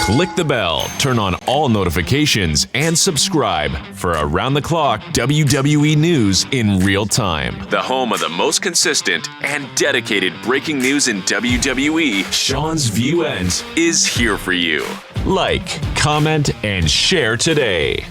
Click the bell, turn on all notifications, and subscribe for around-the-clock WWE news in real time. The home of the most consistent and dedicated breaking news in WWE, SeanzViewEnt, is here for you. Like, comment, and share today.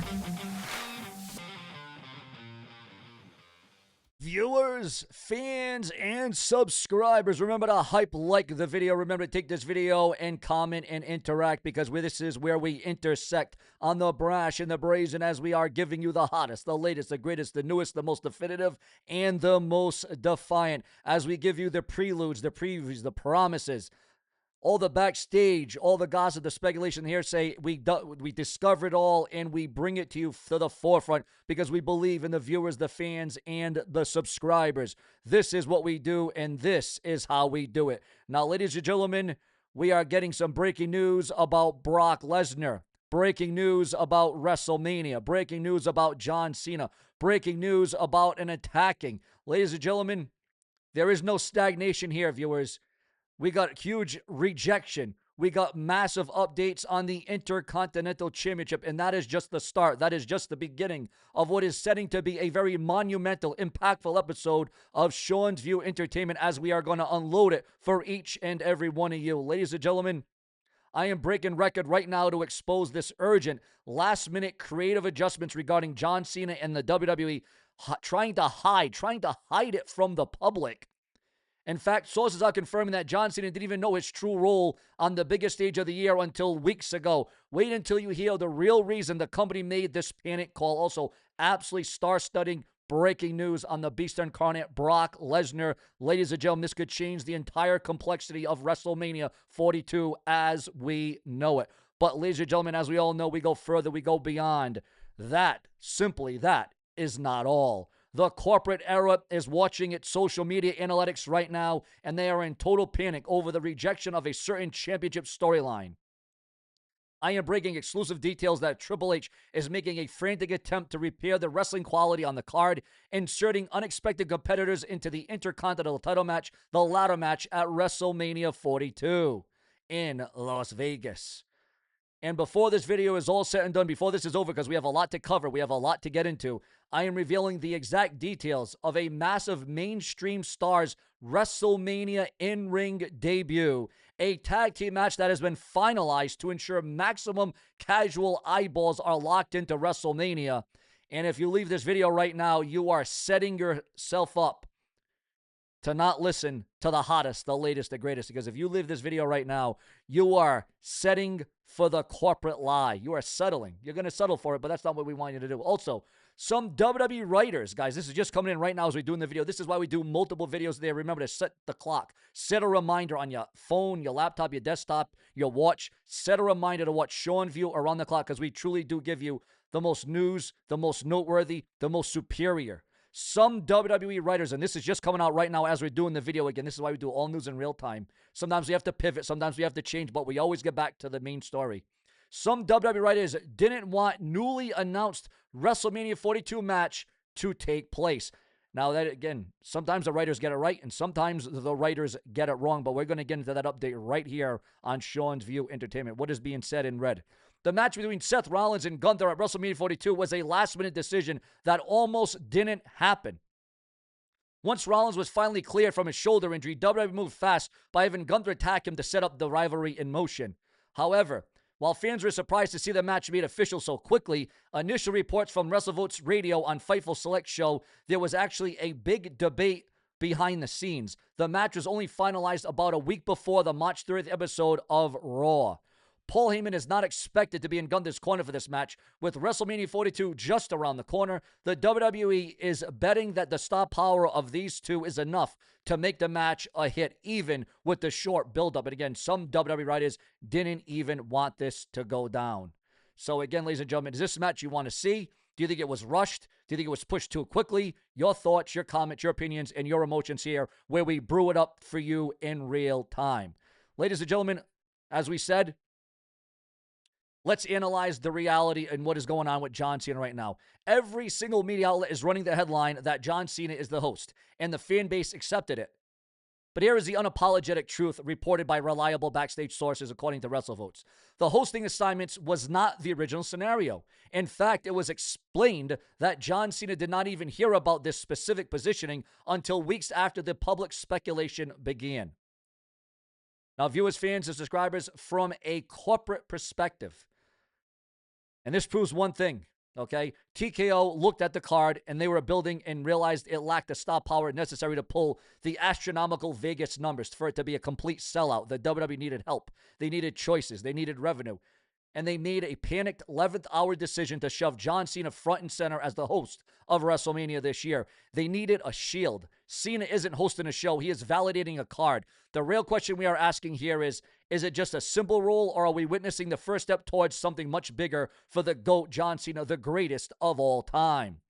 Viewers, fans, and subscribers, remember to like the video. Remember to take this video and comment and interact, because this is where we intersect on the brash and the brazen, as we are giving you the hottest, the latest, the greatest, the newest, the most definitive, and the most defiant, as we give you the preludes, the previews, the promises, all the backstage, all the gossip, the speculation, the hearsay. We discover it all, and we bring it to you to the forefront, because we believe in the viewers, the fans, and the subscribers. This is what we do, and this is how we do it. Now, ladies and gentlemen, we are getting some breaking news about Brock Lesnar, breaking news about WrestleMania, breaking news about John Cena, breaking news about an attacking. Ladies and gentlemen, there is no stagnation here, viewers. We got huge rejection. We got massive updates on the Intercontinental Championship, and that is just the start. That is just the beginning of what is setting to be a very monumental, impactful episode of Sean's View Entertainment, as we are going to unload it for each and every one of you. Ladies and gentlemen, I am breaking record right now to expose this urgent, last-minute creative adjustments regarding John Cena and the WWE, trying to hide it from the public. In fact, sources are confirming that John Cena didn't even know his true role on the biggest stage of the year until weeks ago. Wait until you hear the real reason the company made this panic call. Also, absolutely star-studding breaking news on the Beast Incarnate, Brock Lesnar. Ladies and gentlemen, this could change the entire complexity of WrestleMania 42 as we know it. But ladies and gentlemen, as we all know, we go further, we go beyond. That is not all. The corporate era is watching its social media analytics right now, and they are in total panic over the rejection of a certain championship storyline. I am breaking exclusive details that Triple H is making a frantic attempt to repair the wrestling quality on the card, inserting unexpected competitors into the Intercontinental title match, the ladder match at WrestleMania 42 in Las Vegas. And before this video is all said and done, before this is over, because we have a lot to cover, we have a lot to get into, I am revealing the exact details of a massive mainstream star's WrestleMania in-ring debut, a tag team match that has been finalized to ensure maximum casual eyeballs are locked into WrestleMania. And if you leave this video right now, you are setting yourself up to not listen to the hottest, the latest, the greatest. Because if you leave this video right now, you are setting for the corporate lie. You are settling. You're going to settle for it, but that's not what we want you to do. Also, some WWE writers, guys, this is just coming in right now as we're doing the video. This is why we do multiple videos there. Remember to set the clock. Set a reminder on your phone, your laptop, your desktop, your watch. Set a reminder to watch Sean View around the clock, because we truly do give you the most news, the most noteworthy, the most superior. Some WWE writers, and this is just coming out right now as we're doing the video again. This is why we do all news in real time. Sometimes we have to pivot. Sometimes we have to change, but we always get back to the main story. Some WWE writers didn't want newly announced WrestleMania 42 match to take place. Now, that again, sometimes the writers get it right, and sometimes the writers get it wrong, but we're going to get into that update right here on Sean's View Entertainment. What is being said in red? The match between Seth Rollins and Gunther at WrestleMania 42 was a last-minute decision that almost didn't happen. Once Rollins was finally cleared from his shoulder injury, WWE moved fast by having Gunther attack him to set up the rivalry in motion. However, while fans were surprised to see the match made official so quickly, initial reports from WrestleVotes Radio on Fightful Select show there was actually a big debate behind the scenes. The match was only finalized about a week before the March 30th episode of Raw. Paul Heyman is not expected to be in Gunther's corner for this match. With WrestleMania 42 just around the corner, the WWE is betting that the star power of these two is enough to make the match a hit, even with the short build-up. And again, some WWE writers didn't even want this to go down. So again, ladies and gentlemen, is this a match you want to see? Do you think it was rushed? Do you think it was pushed too quickly? Your thoughts, your comments, your opinions, and your emotions here, where we brew it up for you in real time. Ladies and gentlemen, as we said, let's analyze the reality and what is going on with John Cena right now. Every single media outlet is running the headline that John Cena is the host, and the fan base accepted it. But here is the unapologetic truth reported by reliable Backstage sources according to WrestleVotes. The hosting assignments was not the original scenario. In fact, it was explained that John Cena did not even hear about this specific positioning until weeks after the public speculation began. Now, viewers, fans, and subscribers, from a corporate perspective, and this proves one thing, okay? TKO looked at the card and they were building and realized it lacked the star power necessary to pull the astronomical Vegas numbers for it to be a complete sellout. The WWE needed help. They needed choices. They needed revenue. And they made a panicked 11th hour decision to shove John Cena front and center as the host of WrestleMania this year. They needed a shield. Cena isn't hosting a show. He is validating a card. The real question we are asking here is it just a simple role, or are we witnessing the first step towards something much bigger for the GOAT, John Cena, the greatest of all time?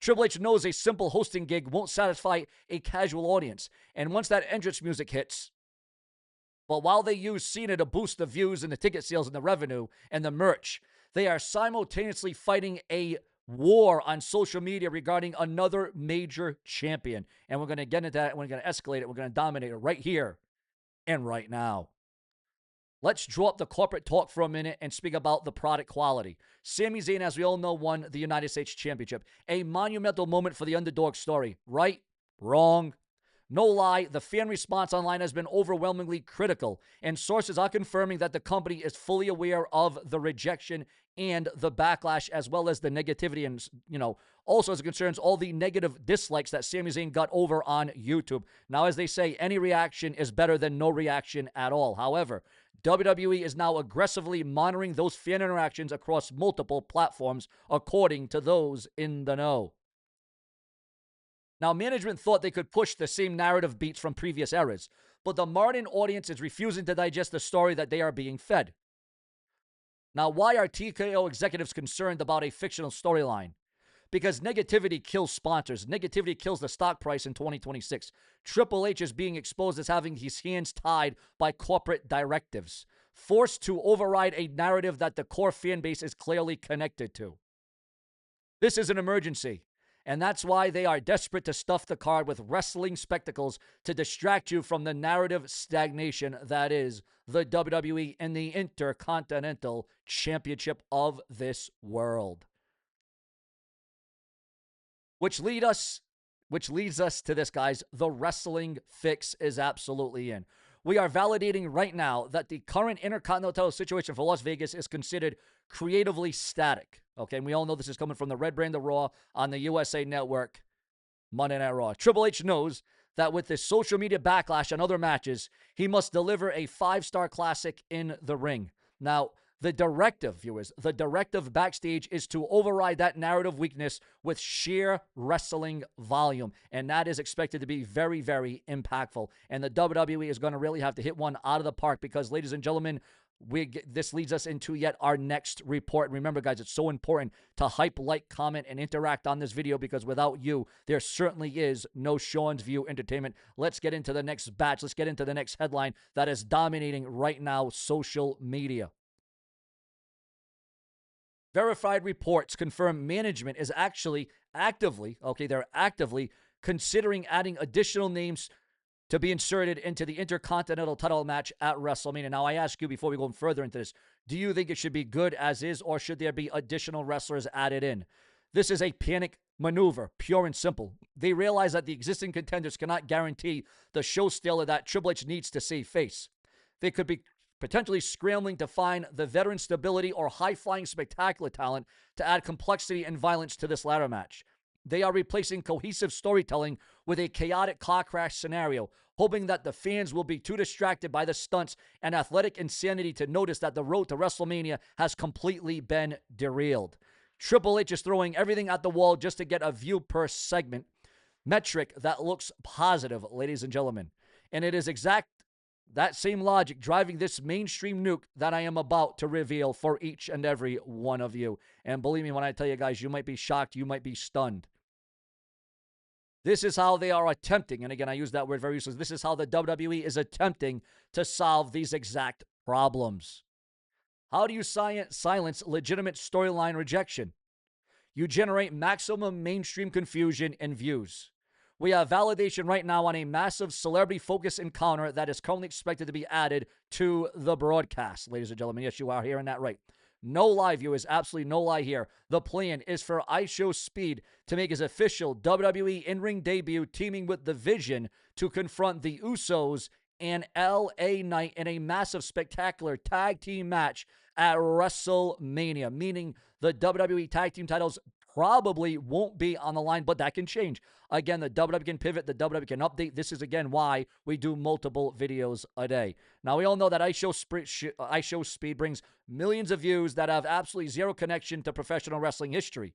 Triple H knows a simple hosting gig won't satisfy a casual audience. And once that entrance music hits, but while they use Cena to boost the views and the ticket sales and the revenue and the merch, they are simultaneously fighting a war on social media regarding another major champion. And we're going to get into that. We're going to escalate it. We're going to dominate it right here and right now. Let's drop the corporate talk for a minute and speak about the product quality. Sami Zayn, as we all know, won the United States Championship. A monumental moment for the underdog story. Right? Wrong. No lie, the fan response online has been overwhelmingly critical, and sources are confirming that the company is fully aware of the rejection and the backlash, as well as the negativity and, also as it concerns all the negative dislikes that Sami Zayn got over on YouTube. Now, as they say, any reaction is better than no reaction at all. However, WWE is now aggressively monitoring those fan interactions across multiple platforms, according to those in the know. Now, management thought they could push the same narrative beats from previous eras, but the modern audience is refusing to digest the story that they are being fed. Now, why are TKO executives concerned about a fictional storyline? Because negativity kills sponsors. Negativity kills the stock price in 2026. Triple H is being exposed as having his hands tied by corporate directives, forced to override a narrative that the core fan base is clearly connected to. This is an emergency. And that's why they are desperate to stuff the card with wrestling spectacles to distract you from the narrative stagnation that is the WWE and the Intercontinental Championship of this world. Which leads us to this, guys. The wrestling fix is absolutely in. We are validating right now that the current Intercontinental situation for Las Vegas is considered creatively static. Okay, and we all know this is coming from the Red Brand of Raw on the USA Network, Monday Night Raw. Triple H knows that with this social media backlash on other matches, he must deliver a 5-star classic in the ring. Now, the directive, viewers, the directive backstage is to override that narrative weakness with sheer wrestling volume. And that is expected to be very, very impactful. And the WWE is going to really have to hit one out of the park because, ladies and gentlemen, this leads us into yet our next report. Remember, guys, it's so important to hype, like, comment, and interact on this video because without you, there certainly is no Sean's View Entertainment. Let's get into the next batch. Let's get into the next headline that is dominating right now social media. Verified reports confirm management is actually actively considering adding additional names to be inserted into the Intercontinental title match at WrestleMania. Now, I ask you before we go further into this, do you think it should be good as is, or should there be additional wrestlers added in? This is a panic maneuver, pure and simple. They realize that the existing contenders cannot guarantee the show stealer that Triple H needs to save face. They could be potentially scrambling to find the veteran stability or high-flying spectacular talent to add complexity and violence to this ladder match. They are replacing cohesive storytelling with a chaotic car crash scenario, hoping that the fans will be too distracted by the stunts and athletic insanity to notice that the road to WrestleMania has completely been derailed. Triple H is throwing everything at the wall just to get a view per segment metric that looks positive, ladies and gentlemen. And it is that same logic driving this mainstream nuke that I am about to reveal for each and every one of you. And believe me when I tell you guys, you might be shocked, you might be stunned. This is how they are attempting, and again, I use that word very useless, this is how the WWE is attempting to solve these exact problems. How do you silence legitimate storyline rejection? You generate maximum mainstream confusion and views. We have validation right now on a massive celebrity-focused encounter that is currently expected to be added to the broadcast, ladies and gentlemen. Yes, you are hearing that right. No lie, viewers. Absolutely no lie here. The plan is for iShowSpeed to make his official WWE in-ring debut, teaming with The Vision to confront the Usos and LA Knight in a massive, spectacular tag team match at WrestleMania, meaning the WWE tag team titles probably won't be on the line, but that can change. Again, the WWE can pivot, the WWE can update. This is, again, why we do multiple videos a day. Now, we all know that iShowSpeed brings millions of views that have absolutely zero connection to professional wrestling history.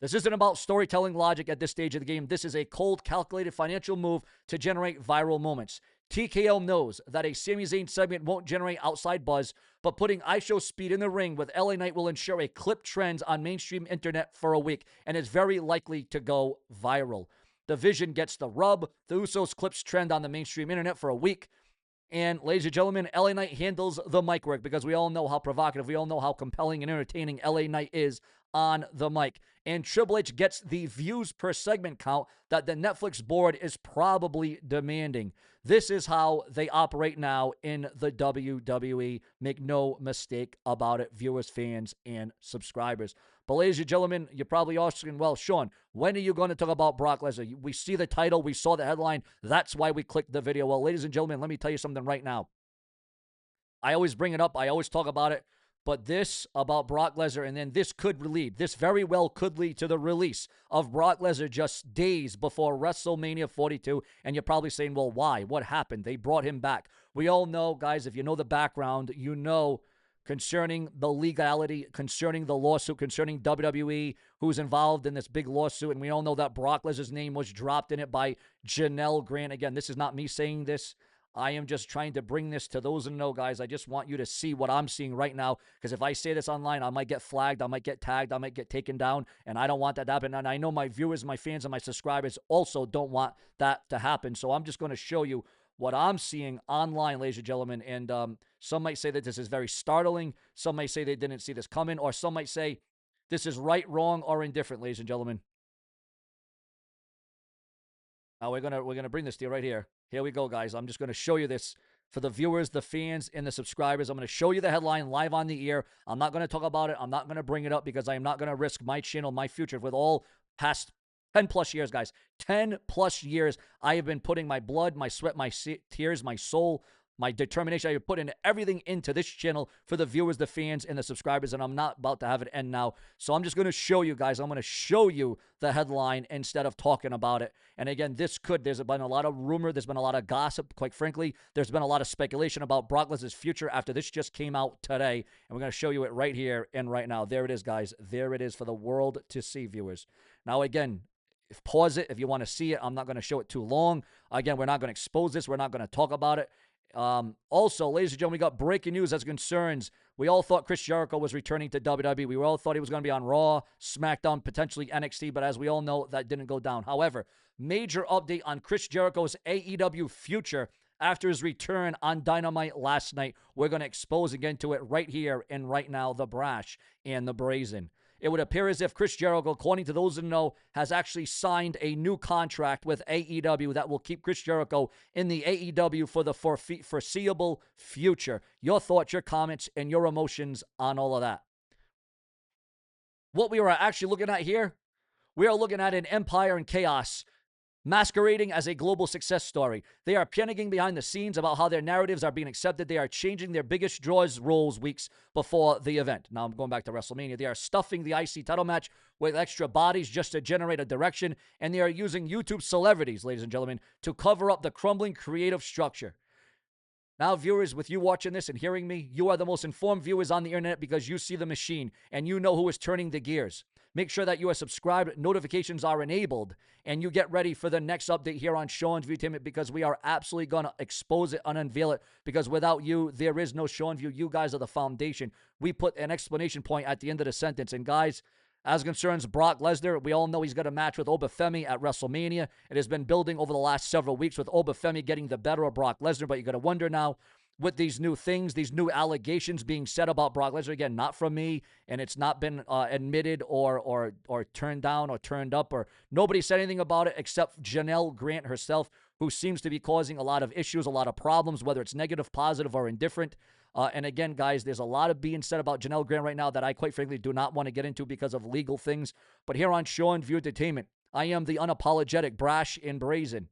This isn't about storytelling logic at this stage of the game. This is a cold, calculated financial move to generate viral moments. TKO knows that a Sami Zayn segment won't generate outside buzz, but putting iShowSpeed in the ring with LA Knight will ensure a clip trends on mainstream internet for a week, and is very likely to go viral. The Vision gets the rub. The Usos clips trend on the mainstream internet for a week. And, ladies and gentlemen, LA Knight handles the mic work because we all know how provocative, we all know how compelling and entertaining LA Knight is on the mic. And Triple H gets the views per segment count that the Netflix board is probably demanding. This is how they operate now in the WWE. Make no mistake about it, viewers, fans, and subscribers. But, ladies and gentlemen, you're probably asking, well, Sean, when are you going to talk about Brock Lesnar? We see the title. We saw the headline. That's why we clicked the video. Well, ladies and gentlemen, let me tell you something right now. I always bring it up. I always talk about it. But this about Brock Lesnar, and then this could lead, this very well could lead to the release of Brock Lesnar just days before WrestleMania 42. And you're probably saying, well, why? What happened? They brought him back. We all know, guys, if you know the background, you know concerning the legality, concerning the lawsuit, concerning WWE, who's involved in this big lawsuit. And we all know that Brock Lesnar's name was dropped in it by Janelle Grant. Again, this is not me saying this. I am just trying to bring this to those who know, guys. I just want you to see what I'm seeing right now, because if I say this online, I might get flagged, I might get tagged, I might get taken down, and I don't want that to happen. And I know my viewers, my fans, and my subscribers also don't want that to happen. So I'm just going to show you what I'm seeing online, ladies and gentlemen. And some might say that this is very startling. Some might say they didn't see this coming, or some might say this is right, wrong, or indifferent, ladies and gentlemen. Now we're gonna bring this to you right here. Here we go, guys. I'm just going to show you this for the viewers, the fans, and the subscribers. I'm going to show you the headline live on the air. I'm not going to talk about it. I'm not going to bring it up because I am not going to risk my channel, my future with all past 10-plus years, guys. 10-plus years. I have been putting my blood, my sweat, my tears, my soul, my determination. I have put in everything into this channel for the viewers, the fans, and the subscribers, and I'm not about to have it end now. So I'm just going to show you guys. I'm going to show you the headline instead of talking about it. And again, there's been a lot of rumor. There's been a lot of gossip, quite frankly. There's been a lot of speculation about Brock Lesnar's future after this just came out today. And we're going to show you it right here and right now. There it is, guys. There it is for the world to see, viewers. Now, again, pause it if you want to see it. I'm not going to show it too long. Again, we're not going to expose this. We're not going to talk about it. Also, ladies and gentlemen, we got breaking news as concerns. We all thought Chris Jericho was returning to WWE. We all thought he was going to be on Raw, SmackDown, potentially NXT, but as we all know, that didn't go down. However, major update on Chris Jericho's AEW future after his return on Dynamite last night. We're going to expose again to it right here and right now, the brash and the brazen. It would appear as if Chris Jericho, according to those who know, has actually signed a new contract with AEW that will keep Chris Jericho in the AEW for the foreseeable future. Your thoughts, your comments, and your emotions on all of that. What we are actually looking at here, we are looking at an empire in chaos masquerading as a global success story. They are panicking behind the scenes about how their narratives are being accepted. They are changing their biggest draws roles weeks before the event. Now I'm going back to WrestleMania. They are stuffing the IC title match with extra bodies just to generate a direction, and they are using YouTube celebrities, ladies and gentlemen, to cover up the crumbling creative structure. Now, viewers, with you watching this and hearing me, you are the most informed viewers on the internet because you see the machine and you know who is turning the gears. Make sure that you are subscribed, notifications are enabled, and you get ready for the next update here on Sean's View because we are absolutely going to expose it and unveil it, because without you, there is no Sean View. You guys are the foundation. We put an exclamation point at the end of the sentence. And guys, as concerns Brock Lesnar, we all know he's got a match with Obafemi at WrestleMania. It has been building over the last several weeks with Obafemi getting the better of Brock Lesnar, but you got to wonder now, with these new things, these new allegations being said about Brock Lesnar. Again, not from me, and it's not been admitted or turned down or turned up, or nobody said anything about it except Janelle Grant herself, who seems to be causing a lot of issues, a lot of problems, whether it's negative, positive, or indifferent. And again, guys, there's a lot of being said about Janelle Grant right now that I quite frankly do not want to get into because of legal things. But here on SeanzView Entertainment, I am the unapologetic, brash, and brazen.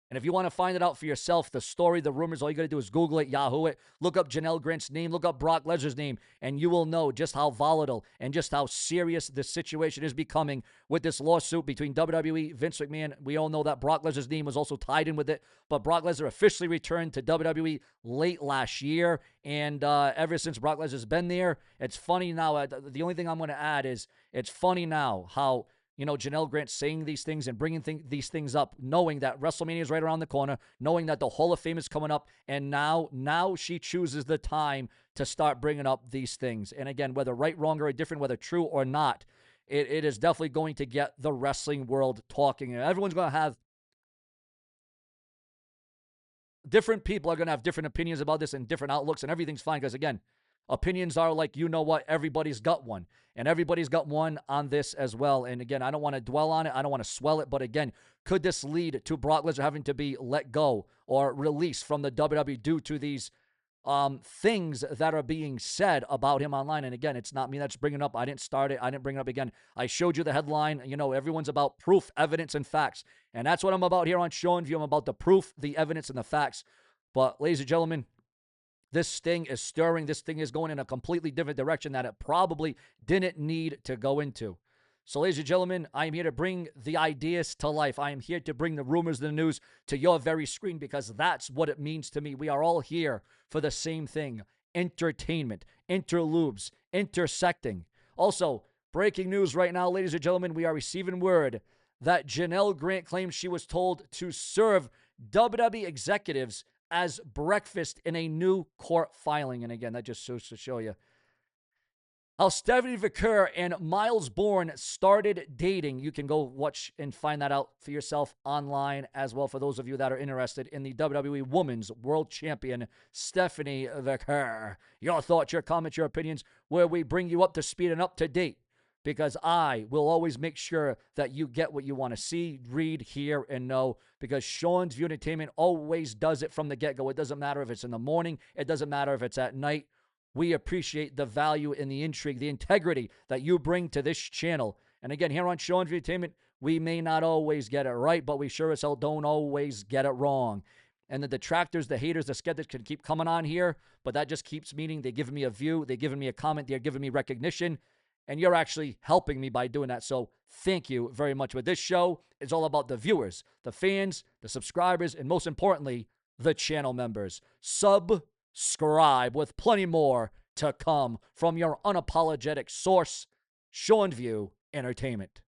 And if you want to find it out for yourself, the story, the rumors, all you got to do is Google it, Yahoo it, look up Janelle Grant's name, look up Brock Lesnar's name, and you will know just how volatile and just how serious this situation is becoming with this lawsuit between WWE, Vince McMahon. We all know that Brock Lesnar's name was also tied in with it, but Brock Lesnar officially returned to WWE late last year, and ever since Brock Lesnar's been there, it's funny now. The only thing I'm going to add is it's funny now how Janelle Grant saying these things and bringing these things up, knowing that WrestleMania is right around the corner, knowing that the Hall of Fame is coming up, and now she chooses the time to start bringing up these things. And again, whether right, wrong, or indifferent, whether true or not, it is definitely going to get the wrestling world talking. And everyone's going to have different people are going to have different opinions about this and different outlooks, and everything's fine because, again, opinions are like, everybody's got one. And everybody's got one on this as well. And again, I don't want to dwell on it. I don't want to swell it. But again, could this lead to Brock Lesnar having to be let go or released from the WWE due to these things that are being said about him online? And again, it's not me that's bringing it up. I didn't start it. I didn't bring it up again. I showed you the headline. Everyone's about proof, evidence, and facts. And that's what I'm about here on SeanzView. I'm about the proof, the evidence, and the facts. But ladies and gentlemen, this thing is stirring. This thing is going in a completely different direction that it probably didn't need to go into. So, ladies and gentlemen, I am here to bring the ideas to life. I am here to bring the rumors, the news to your very screen because that's what it means to me. We are all here for the same thing: entertainment, interlubes, intersecting. Also, breaking news right now, ladies and gentlemen, we are receiving word that Janelle Grant claims she was told to serve WWE executives as breakfast in a new court filing. And again, that just goes to show you how Stephanie Vicker and Miles Bourne started dating. You can go watch and find that out for yourself online as well for those of you that are interested in the WWE Women's World Champion, Stephanie Vicker. Your thoughts, your comments, your opinions, where we bring you up to speed and up to date, because I will always make sure that you get what you want to see, read, hear, and know, because SeanzView Entertainment always does it from the get-go. It doesn't matter if it's in the morning. It doesn't matter if it's at night. We appreciate the value and the intrigue, the integrity that you bring to this channel. And again, here on SeanzView Entertainment, we may not always get it right, but we sure as hell don't always get it wrong. And the detractors, the haters, the skeptics can keep coming on here, but that just keeps meaning they're giving me a view, they're giving me a comment, they're giving me recognition. And you're actually helping me by doing that. So thank you very much. But this show is all about the viewers, the fans, the subscribers, and most importantly, the channel members. Subscribe with plenty more to come from your unapologetic source, SeanzView Entertainment.